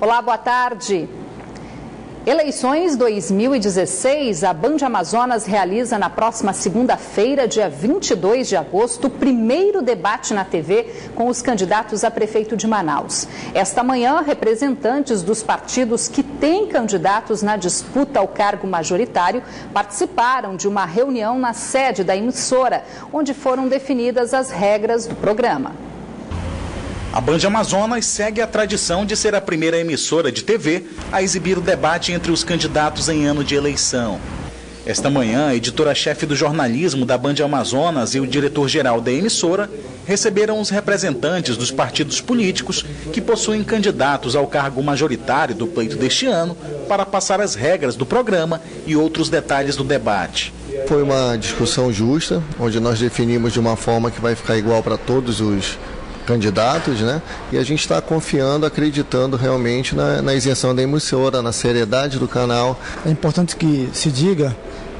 Olá, boa tarde. Eleições 2016, a Band Amazonas realiza na próxima segunda-feira, dia 22 de agosto, o primeiro debate na TV com os candidatos a prefeito de Manaus. Esta manhã, representantes dos partidos que têm candidatos na disputa ao cargo majoritário participaram de uma reunião na sede da emissora, onde foram definidas as regras do programa. A Band Amazonas segue a tradição de ser a primeira emissora de TV a exibir o debate entre os candidatos em ano de eleição. Esta manhã, a editora-chefe do jornalismo da Band Amazonas e o diretor-geral da emissora receberam os representantes dos partidos políticos que possuem candidatos ao cargo majoritário do pleito deste ano para passar as regras do programa e outros detalhes do debate. Foi uma discussão justa, onde nós definimos de uma forma que vai ficar igual para todos os candidatos, né? E a gente está confiando, acreditando realmente na isenção da emissora, na seriedade do canal. É importante que se diga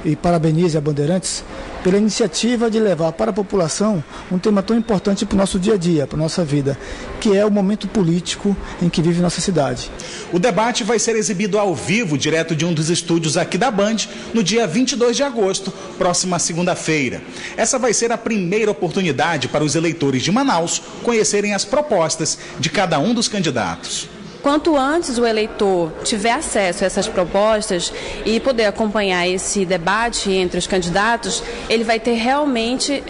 e parabenize a Bandeirantes pela iniciativa de levar para a população um tema tão importante para o nosso dia a dia, para a nossa vida, que é o momento político em que vive nossa cidade. O debate vai ser exibido ao vivo, direto de um dos estúdios aqui da Band, no dia 22 de agosto, próxima segunda-feira. Essa vai ser a primeira oportunidade para os eleitores de Manaus conhecerem as propostas de cada um dos candidatos. Quanto antes o eleitor tiver acesso a essas propostas e poder acompanhar esse debate entre os candidatos, ele vai ter realmente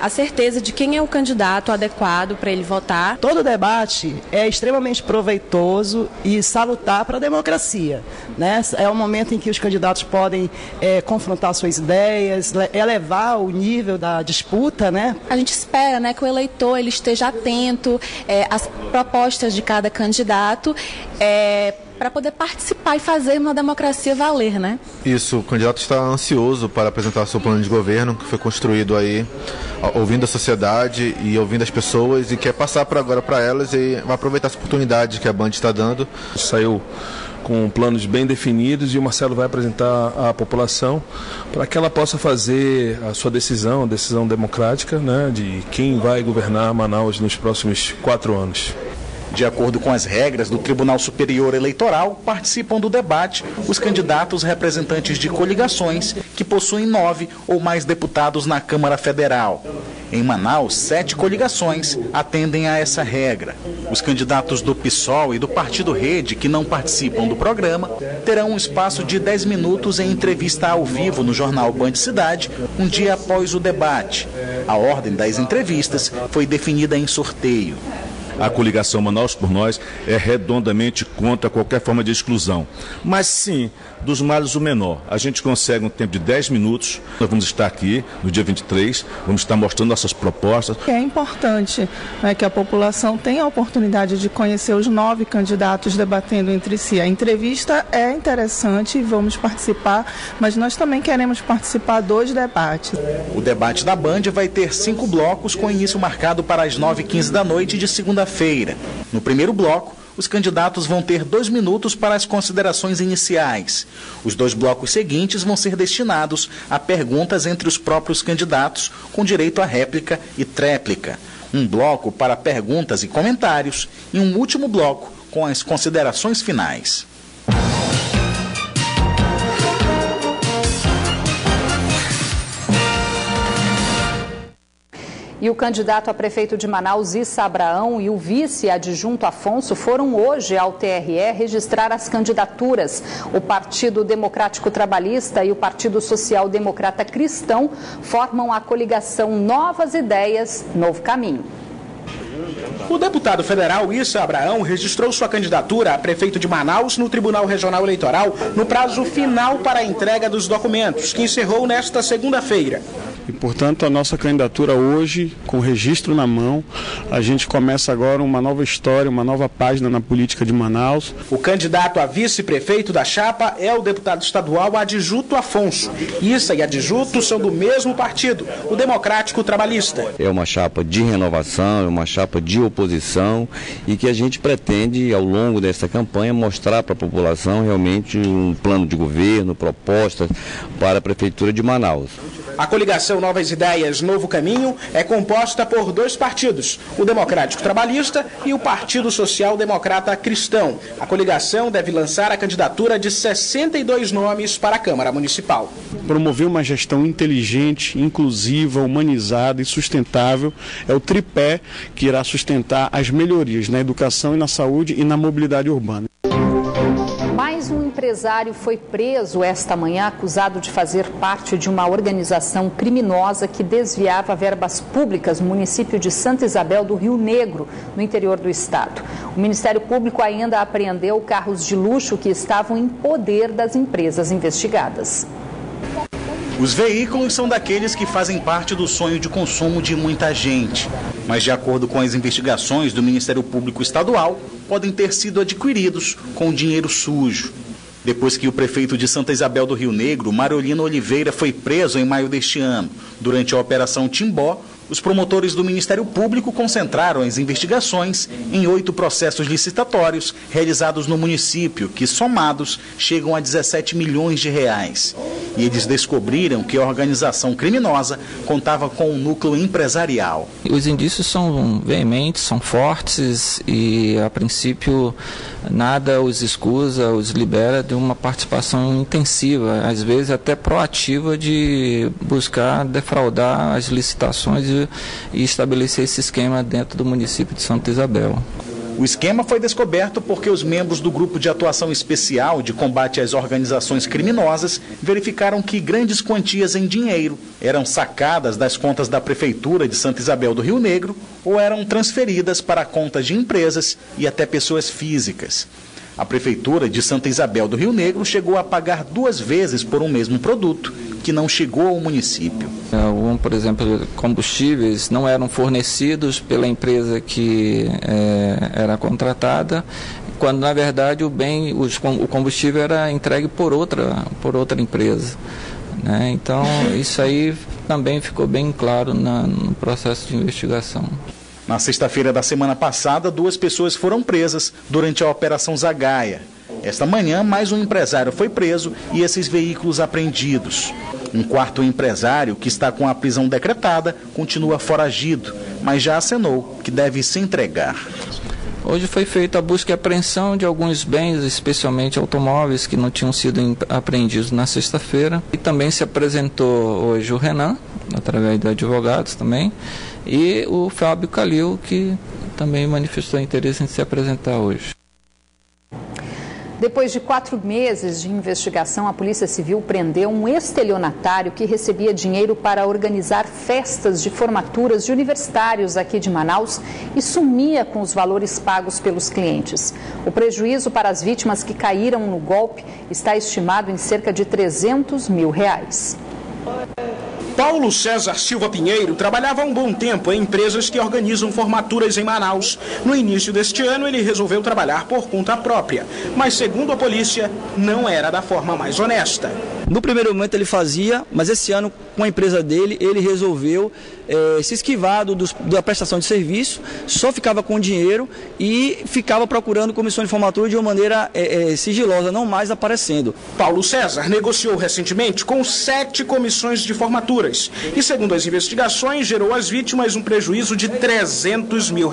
a certeza de quem é o candidato adequado para ele votar. Todo debate é extremamente proveitoso e salutar para a democracia, né? É um momento em que os candidatos podem confrontar suas ideias, elevar o nível da disputa, né? A gente espera, né, que o eleitor ele esteja atento às propostas de cada candidato, para poder participar e fazer uma democracia valer, né? Isso, o candidato está ansioso para apresentar seu plano de governo, que foi construído aí, ouvindo a sociedade e ouvindo as pessoas, e quer passar agora para elas e vai aproveitar essa oportunidade que a Band está dando. Saiu com planos bem definidos e o Marcelo vai apresentar à população para que ela possa fazer a sua decisão, a decisão democrática, né, de quem vai governar Manaus nos próximos 4 anos. De acordo com as regras do Tribunal Superior Eleitoral, participam do debate os candidatos representantes de coligações que possuem 9 ou mais deputados na Câmara Federal. Em Manaus, 7 coligações atendem a essa regra. Os candidatos do PSOL e do Partido Rede, que não participam do programa, terão um espaço de 10 minutos em entrevista ao vivo no jornal Band Cidade, um dia após o debate. A ordem das entrevistas foi definida em sorteio. A coligação Manaus por Nós é redondamente contra qualquer forma de exclusão. Mas sim, dos males o menor. A gente consegue um tempo de 10 minutos. Nós vamos estar aqui no dia 23, vamos estar mostrando nossas propostas. É importante, né, que a população tenha a oportunidade de conhecer os 9 candidatos debatendo entre si. A entrevista é interessante, vamos participar, mas nós também queremos participar dos debates. O debate da Band vai ter 5 blocos com início marcado para as 9h15 da noite de segunda-feira. No primeiro bloco, os candidatos vão ter 2 minutos para as considerações iniciais. Os 2 blocos seguintes vão ser destinados a perguntas entre os próprios candidatos, com direito à réplica e tréplica. Um bloco para perguntas e comentários e um último bloco com as considerações finais. E o candidato a prefeito de Manaus, Issa Abraão, e o vice-adjunto Afonso foram hoje ao TRE registrar as candidaturas. O Partido Democrático Trabalhista e o Partido Social Democrata Cristão formam a coligação Novas Ideias, Novo Caminho. O deputado federal Issa Abraão registrou sua candidatura a prefeito de Manaus no Tribunal Regional Eleitoral no prazo final para a entrega dos documentos, que encerrou nesta segunda-feira. E, portanto, a nossa candidatura hoje, com o registro na mão, a gente começa agora uma nova história, uma nova página na política de Manaus. O candidato a vice-prefeito da chapa é o deputado estadual Adjuto Afonso. Issa e Adjuto são do mesmo partido, o Democrático Trabalhista. É uma chapa de renovação, é uma chapa de oposição e que a gente pretende, ao longo dessa campanha, mostrar para a população realmente um plano de governo, propostas para a Prefeitura de Manaus. A coligação Novas Ideias, Novo Caminho é composta por 2 partidos, o Democrático Trabalhista e o Partido Social Democrata Cristão. A coligação deve lançar a candidatura de 62 nomes para a Câmara Municipal. Promover uma gestão inteligente, inclusiva, humanizada e sustentável é o tripé que irá sustentar as melhorias na educação e na saúde e na mobilidade urbana. Mais um empresário foi preso esta manhã acusado de fazer parte de uma organização criminosa que desviava verbas públicas no município de Santa Isabel do Rio Negro, no interior do estado. O Ministério Público ainda apreendeu carros de luxo que estavam em poder das empresas investigadas. Os veículos são daqueles que fazem parte do sonho de consumo de muita gente. Mas, de acordo com as investigações do Ministério Público Estadual, podem ter sido adquiridos com dinheiro sujo. Depois que o prefeito de Santa Isabel do Rio Negro, Mariolino Oliveira, foi preso em maio deste ano, durante a Operação Timbó, os promotores do Ministério Público concentraram as investigações em 8 processos licitatórios realizados no município, que somados chegam a 17 milhões de reais. E eles descobriram que a organização criminosa contava com um núcleo empresarial. Os indícios são veementes, são fortes e, a princípio, nada os escusa, os libera de uma participação intensiva, às vezes até proativa, de buscar defraudar as licitações e estabelecer esse esquema dentro do município de Santa Isabel. O esquema foi descoberto porque os membros do Grupo de Atuação Especial de Combate às Organizações Criminosas verificaram que grandes quantias em dinheiro eram sacadas das contas da Prefeitura de Santa Isabel do Rio Negro ou eram transferidas para contas de empresas e até pessoas físicas. A Prefeitura de Santa Isabel do Rio Negro chegou a pagar 2 vezes por um mesmo produto, que não chegou ao município. Por exemplo, combustíveis não eram fornecidos pela empresa que era contratada, quando na verdade o combustível era entregue por outra empresa. Né? Então isso aí também ficou bem claro no processo de investigação. Na sexta-feira da semana passada, 2 pessoas foram presas durante a Operação Zagaia. Esta manhã, mais um empresário foi preso e esses veículos apreendidos. Um 4º empresário, que está com a prisão decretada, continua foragido, mas já acenou que deve se entregar. Hoje foi feita a busca e apreensão de alguns bens, especialmente automóveis, que não tinham sido apreendidos na sexta-feira. E também se apresentou hoje o Renan, através de advogados também, e o Fábio Calil, que também manifestou interesse em se apresentar hoje. Depois de 4 meses de investigação, a Polícia Civil prendeu um estelionatário que recebia dinheiro para organizar festas de formaturas de universitários aqui de Manaus e sumia com os valores pagos pelos clientes. O prejuízo para as vítimas que caíram no golpe está estimado em cerca de R$300 mil. Paulo César Silva Pinheiro trabalhava há um bom tempo em empresas que organizam formaturas em Manaus. No início deste ano, ele resolveu trabalhar por conta própria, mas segundo a polícia, não era da forma mais honesta. No primeiro momento ele fazia, mas esse ano, com a empresa dele, ele resolveu se esquivar da prestação de serviço, só ficava com dinheiro e ficava procurando comissão de formatura de uma maneira sigilosa, não mais aparecendo. Paulo César negociou recentemente com 7 comissões de formaturas e, segundo as investigações, gerou às vítimas um prejuízo de R$300 mil.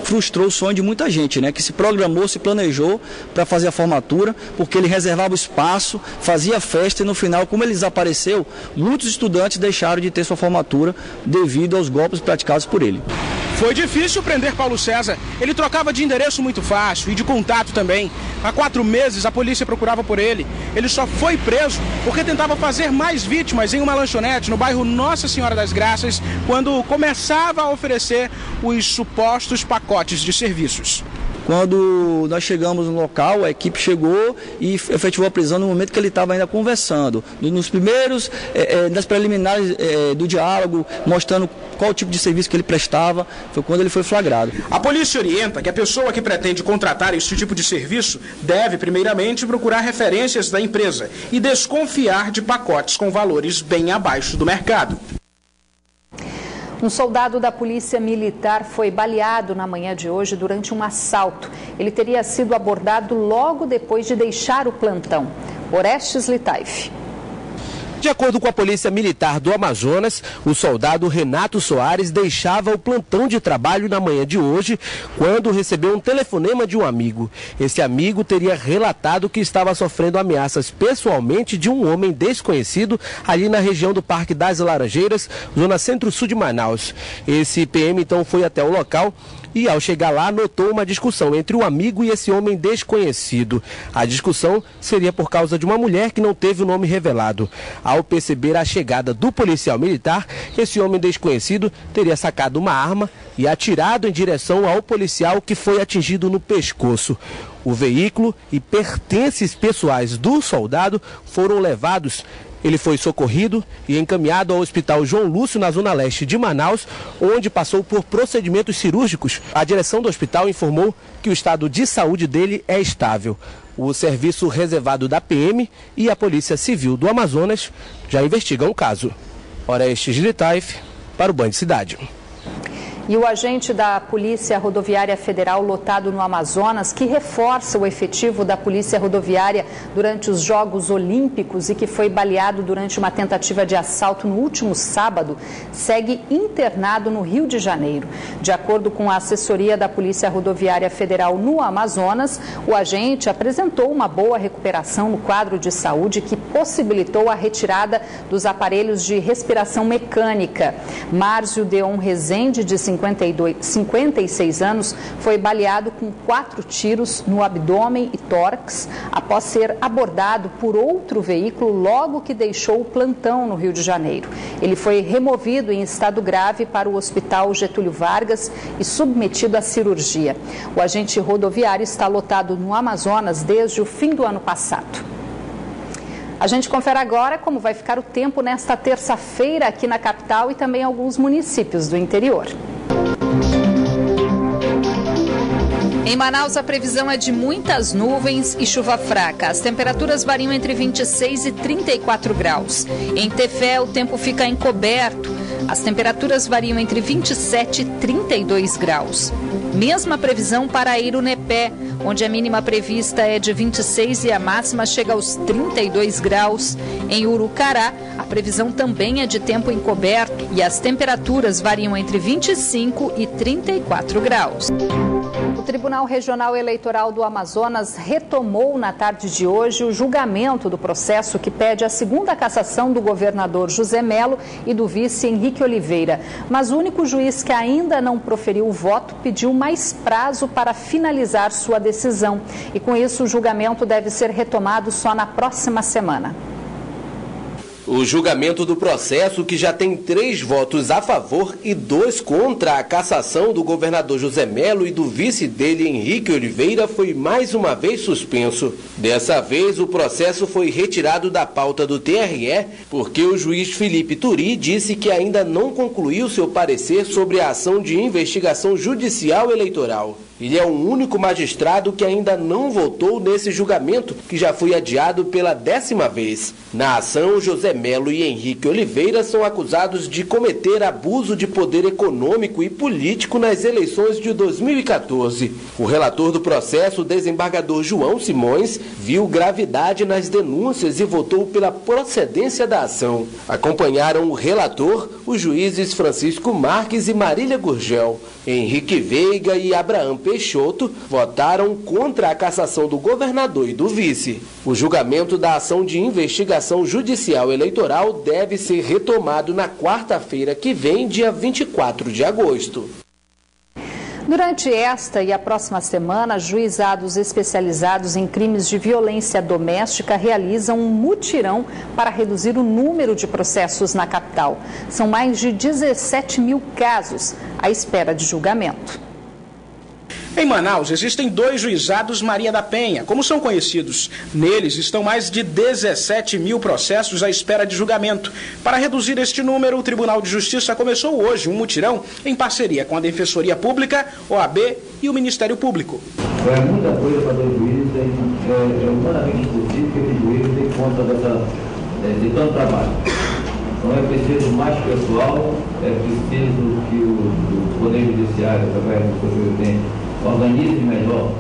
Frustrou o sonho de muita gente, né, que se programou, se planejou para fazer a formatura, porque ele reservava o espaço, fazia festa e no final, como ele desapareceu, muitos estudantes deixaram de ter sua formatura devido aos golpes praticados por ele. Foi difícil prender Paulo César. Ele trocava de endereço muito fácil e de contato também. Há 4 meses a polícia procurava por ele. Ele só foi preso porque tentava fazer mais vítimas em uma lanchonete no bairro Nossa Senhora das Graças, quando começava a oferecer os supostos pacotes de serviços. Quando nós chegamos no local, a equipe chegou e efetivou a prisão no momento que ele estava ainda conversando. Nos primeiros, nas preliminares do diálogo, mostrando qual tipo de serviço que ele prestava, foi quando ele foi flagrado. A polícia orienta que a pessoa que pretende contratar esse tipo de serviço deve, primeiramente, procurar referências da empresa e desconfiar de pacotes com valores bem abaixo do mercado. Um soldado da Polícia Militar foi baleado na manhã de hoje durante um assalto. Ele teria sido abordado logo depois de deixar o plantão. Orestes Litaif. De acordo com a Polícia Militar do Amazonas, o soldado Renato Soares deixava o plantão de trabalho na manhã de hoje, quando recebeu um telefonema de um amigo. Esse amigo teria relatado que estava sofrendo ameaças pessoalmente de um homem desconhecido ali na região do Parque das Laranjeiras, zona centro-sul de Manaus. Esse PM então foi até o local e, ao chegar lá, notou uma discussão entre o amigo e esse homem desconhecido. A discussão seria por causa de uma mulher que não teve o nome revelado. Ao perceber a chegada do policial militar, esse homem desconhecido teria sacado uma arma e atirado em direção ao policial, que foi atingido no pescoço. O veículo e pertences pessoais do soldado foram levados. Ele foi socorrido e encaminhado ao Hospital João Lúcio, na zona leste de Manaus, onde passou por procedimentos cirúrgicos. A direção do hospital informou que o estado de saúde dele é estável. O serviço reservado da PM e a Polícia Civil do Amazonas já investigam o caso. Orestes Litaif, para o Band Cidade. E o agente da Polícia Rodoviária Federal lotado no Amazonas, que reforça o efetivo da Polícia Rodoviária durante os Jogos Olímpicos e que foi baleado durante uma tentativa de assalto no último sábado, segue internado no Rio de Janeiro. De acordo com a assessoria da Polícia Rodoviária Federal no Amazonas, o agente apresentou uma boa recuperação no quadro de saúde que possibilitou a retirada dos aparelhos de respiração mecânica. Márcio Deon Rezende, de 56 anos, foi baleado com 4 tiros no abdômen e tórax após ser abordado por outro veículo logo que deixou o plantão no Rio de Janeiro. Ele foi removido em estado grave para o Hospital Getúlio Vargas e submetido à cirurgia. O agente rodoviário está lotado no Amazonas desde o fim do ano passado. A gente confere agora como vai ficar o tempo nesta terça-feira aqui na capital e também em alguns municípios do interior. Em Manaus, a previsão é de muitas nuvens e chuva fraca. As temperaturas variam entre 26 e 34 graus. Em Tefé, o tempo fica encoberto. As temperaturas variam entre 27 e 32 graus. Mesma previsão para Irunepé, onde a mínima prevista é de 26 e a máxima chega aos 32 graus. Em Urucará, a previsão também é de tempo encoberto e as temperaturas variam entre 25 e 34 graus. O Tribunal Regional Eleitoral do Amazonas retomou na tarde de hoje o julgamento do processo que pede a segunda cassação do governador José Melo e do vice Henrique Oliveira. Mas o único juiz que ainda não proferiu o voto pediu mais prazo para finalizar sua decisão. E com isso, o julgamento deve ser retomado só na próxima semana. O julgamento do processo, que já tem 3 votos a favor e 2 contra a cassação do governador José Melo e do vice dele, Henrique Oliveira, foi mais uma vez suspenso. Dessa vez, o processo foi retirado da pauta do TRE, porque o juiz Felipe Turi disse que ainda não concluiu seu parecer sobre a ação de investigação judicial eleitoral. Ele é o único magistrado que ainda não votou nesse julgamento, que já foi adiado pela 10ª vez. Na ação, José Melo e Henrique Oliveira são acusados de cometer abuso de poder econômico e político nas eleições de 2014. O relator do processo, o desembargador João Simões, viu gravidade nas denúncias e votou pela procedência da ação. Acompanharam o relator os juízes Francisco Marques e Marília Gurgel. Henrique Veiga e Abraham Peixoto votaram contra a cassação do governador e do vice. O julgamento da ação de investigação judicial eleitoral deve ser retomado na quarta-feira que vem, dia 24 de agosto. Durante esta e a próxima semana, juizados especializados em crimes de violência doméstica realizam um mutirão para reduzir o número de processos na capital. São mais de 17 mil casos à espera de julgamento. Em Manaus, existem 2 juizados Maria da Penha, como são conhecidos. Neles estão mais de 17 mil processos à espera de julgamento. Para reduzir este número, o Tribunal de Justiça começou hoje um mutirão em parceria com a Defensoria Pública, OAB e o Ministério Público. É muita coisa para os juízes, é humanamente impossível que os juízes deem conta de tanto trabalho. Então é preciso mais pessoal, é preciso que o Poder Judiciário, através do seu presidente, organize melhor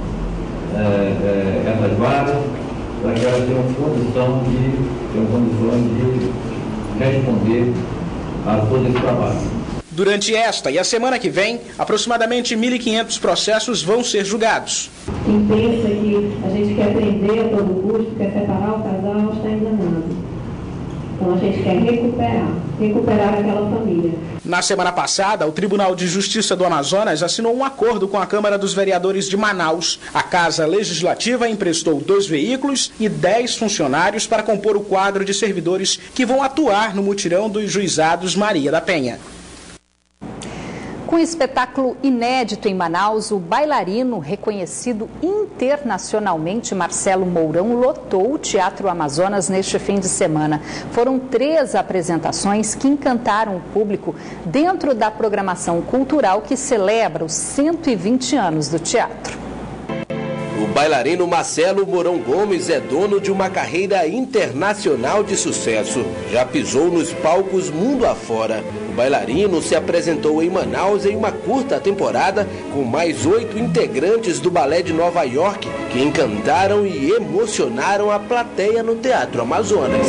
essas vagas, para que elas tenham condições de responder a todo esse trabalho. Durante esta e a semana que vem, aproximadamente 1.500 processos vão ser julgados. Quem pensa que a gente quer prender a todo custo, quer separar o casal, está enganado. Então a gente quer recuperar aquela família. Na semana passada, o Tribunal de Justiça do Amazonas assinou um acordo com a Câmara dos Vereadores de Manaus. A Casa Legislativa emprestou 2 veículos e 10 funcionários para compor o quadro de servidores que vão atuar no mutirão dos juizados Maria da Penha. Com um espetáculo inédito em Manaus, o bailarino reconhecido internacionalmente Marcelo Mourão lotou o Teatro Amazonas neste fim de semana. Foram 3 apresentações que encantaram o público dentro da programação cultural que celebra os 120 anos do teatro. O bailarino Marcelo Mourão Gomes é dono de uma carreira internacional de sucesso. Já pisou nos palcos mundo afora. O bailarino se apresentou em Manaus em uma curta temporada com mais 8 integrantes do Balé de Nova York que encantaram e emocionaram a plateia no Teatro Amazonas.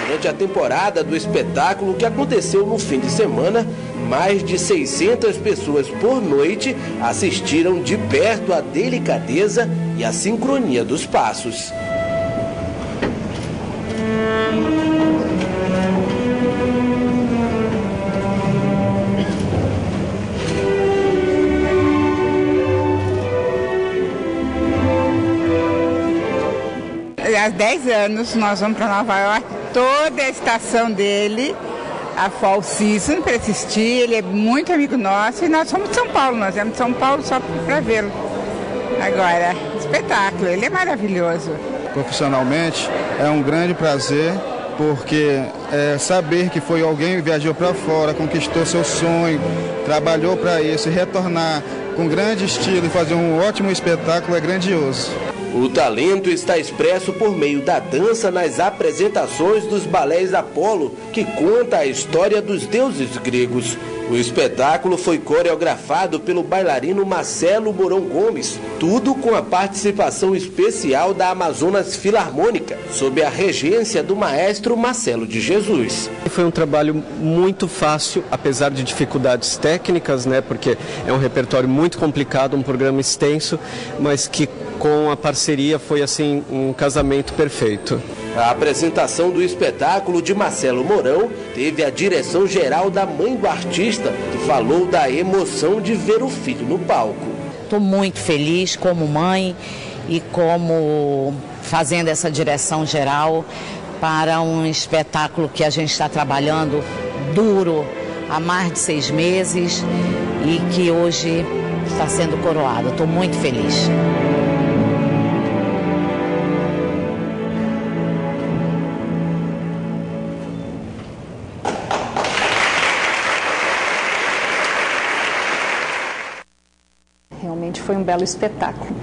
Durante a temporada do espetáculo que aconteceu no fim de semana, mais de 600 pessoas por noite assistiram de perto à delicadeza e à sincronia dos passos. Há 10 anos nós vamos para Nova York, toda a estação dele, a Fall Season, para assistir, ele é muito amigo nosso e nós somos de São Paulo, nós viemos de São Paulo só para vê-lo. Agora, espetáculo, ele é maravilhoso. Profissionalmente é um grande prazer, porque saber que foi alguém que viajou para fora, conquistou seu sonho, trabalhou para isso e retornar com grande estilo e fazer um ótimo espetáculo é grandioso. O talento está expresso por meio da dança nas apresentações dos balés Apolo, que conta a história dos deuses gregos. O espetáculo foi coreografado pelo bailarino Marcelo Mourão Gomes, tudo com a participação especial da Amazonas Filarmônica, sob a regência do maestro Marcelo de Jesus. Foi um trabalho muito fácil, apesar de dificuldades técnicas, né? Porque é um repertório muito complicado, um programa extenso, mas que com a parceria foi assim um casamento perfeito. A apresentação do espetáculo de Marcelo Mourão teve a direção geral da mãe do artista, que falou da emoção de ver o filho no palco. Estou muito feliz como mãe e como fazendo essa direção geral para um espetáculo que a gente está trabalhando duro há mais de 6 meses e que hoje está sendo coroado. Estou muito feliz. Realmente foi um belo espetáculo.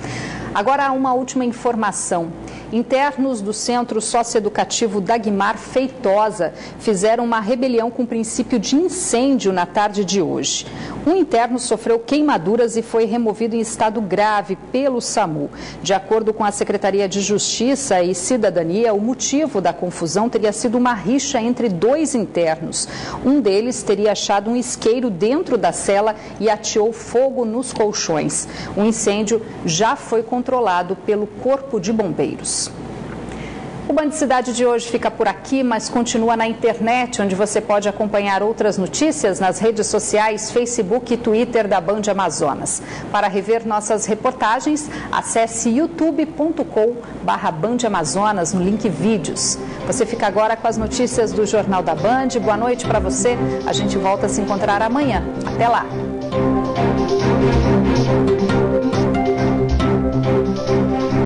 Agora, uma última informação. Internos do Centro Socioeducativo Dagmar Feitosa fizeram uma rebelião com princípio de incêndio na tarde de hoje. Um interno sofreu queimaduras e foi removido em estado grave pelo SAMU. De acordo com a Secretaria de Justiça e Cidadania, o motivo da confusão teria sido uma rixa entre 2 internos. Um deles teria achado um isqueiro dentro da cela e ateou fogo nos colchões. O incêndio já foi controlado pelo Corpo de Bombeiros. O Band Cidade de hoje fica por aqui, mas continua na internet, onde você pode acompanhar outras notícias nas redes sociais, Facebook e Twitter da Band Amazonas. Para rever nossas reportagens, acesse youtube.com/Band Amazonas no link vídeos. Você fica agora com as notícias do Jornal da Band. Boa noite para você. A gente volta a se encontrar amanhã. Até lá.